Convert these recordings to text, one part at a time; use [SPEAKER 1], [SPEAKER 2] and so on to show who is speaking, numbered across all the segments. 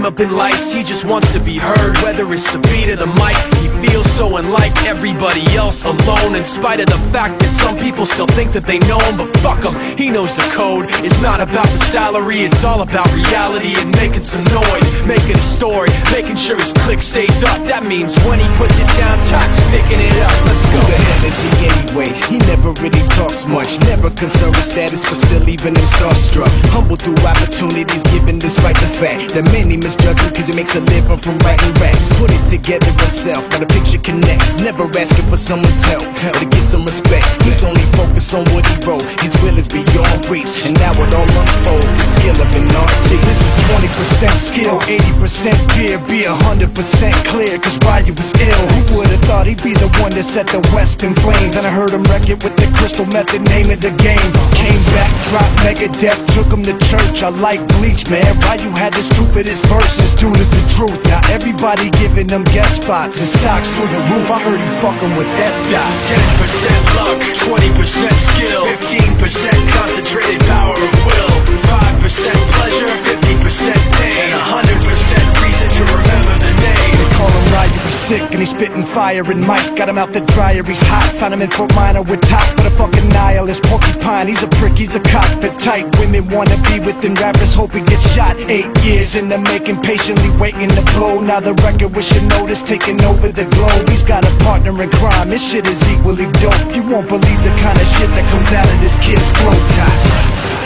[SPEAKER 1] dim up in lights, he just wants to be heard. Whether it's the beat of the mic, he feels so unlike everybody else, alone. In spite of the fact that some people still think that they know him, but fuck him, he knows the code. It's not about the salary, it's all about reality and making some noise, making a story, making sure his click stays up. That means when he puts it down, Todd's picking it up. Let's go.
[SPEAKER 2] Who the hell is he anyway? He never really talks much, never concerned with status, but still leaving him starstruck. Humble through opportunities given despite the fact that many misjudge him cause he makes a living from writing raps. Put it together himself, now the picture connects. Never asking for someone's help or to get some respect. He's only focused on what he wrote. His will is beyond reach, and now it all unfolds. The skill of an artist. This is 20% skill, 80% fear, be 100% clear, cause Ryu was ill. Who would've thought he'd be the one that set the West in flames? And I heard him wreck it with the crystal method, name of the game. Came back, dropped Megadeth, took him to church. I like Bleach, man. Ryu had the stupidest verses, dude is the truth. Now everybody giving them guest spots and stocks through the roof. I heard he fucking with that stock.
[SPEAKER 1] This is 10% luck, 20% skill, 15% concentrated power of will, 5% pleasure, 50% pain, 100% reason to remember the name.
[SPEAKER 2] They call him Ryu, he's sick and he's spitting fire and Mike got him out the dryer, he's hot. Found him in Fort Minor with top, but a fucking nihilist porcupine. He's a prick, he's a cockpit type. Women wanna be within rappers, hope he gets shot. 8 years in the making, patiently waiting to blow. Now the record with your notice taking over the globe. He's got a partner in crime, this shit is equally dope. You won't believe the kind of shit that comes out of this kid's throat.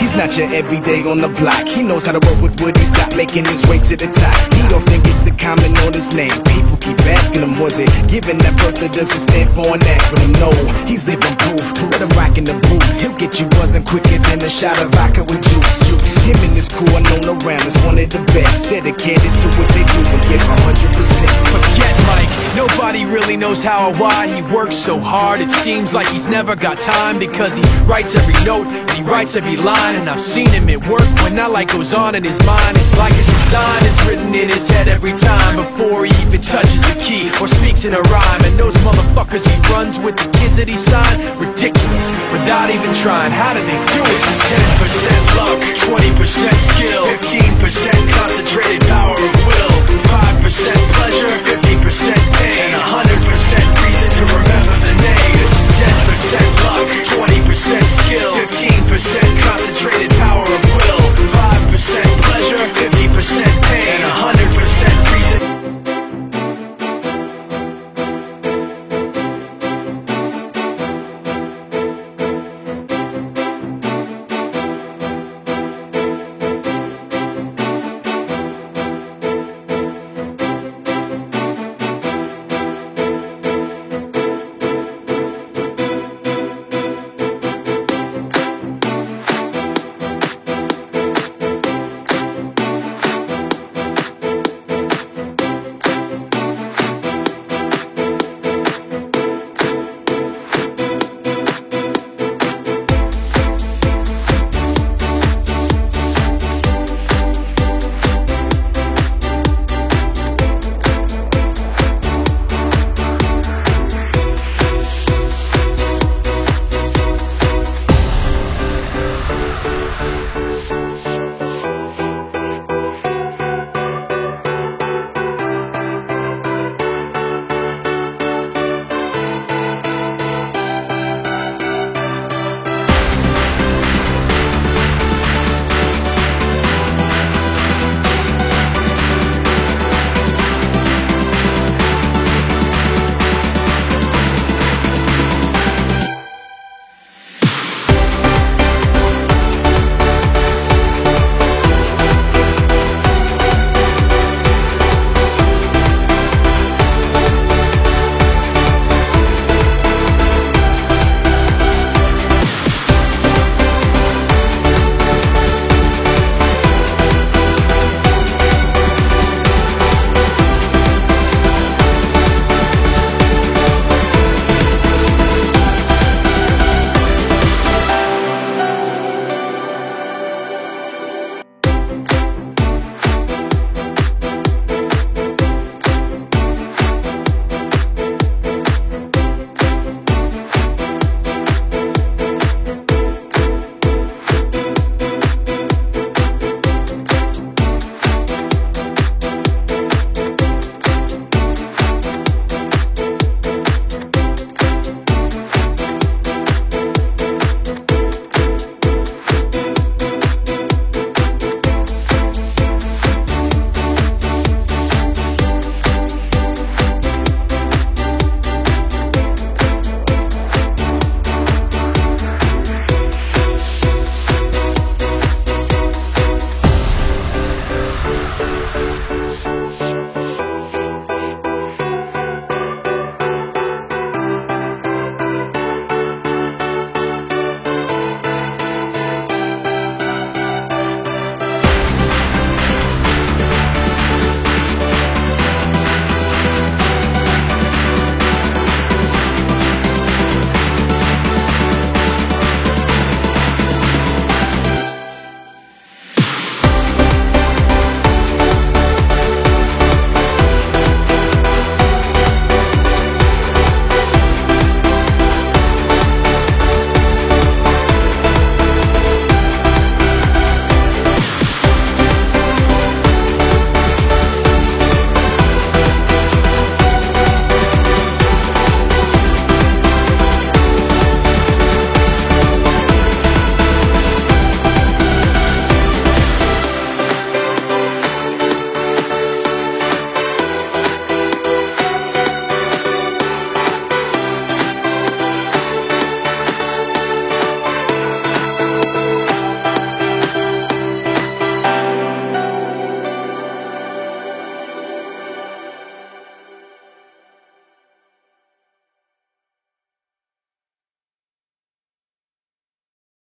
[SPEAKER 2] He's not your everyday on the block. He knows how to work with what he's got, making his way to the top. He don't think it's a comment on his name. People keep asking him, was it given that birth that doesn't stand for an acronym? No, he's living proof. Let him rock in the booth. He'll get you buzzing quicker than a shot of vodka with juice. Him and his crew are known around as one of the best, dedicated to what they do and give 100%.
[SPEAKER 1] Forget Mike, nobody really knows how or why he works so hard. It seems like he's never got time, because he writes every note and he writes every line. And I've seen him at work when that light goes on in his mind. It's like a design is written in his head every time before he even touches a key or speaks in a rhyme. And those motherfuckers he runs with, the kids that he signed, ridiculous, without even trying. How do they do it? This is 10% luck, 20% skill, 15% concentrated power of will, 5% pleasure, 50% pain, and 100%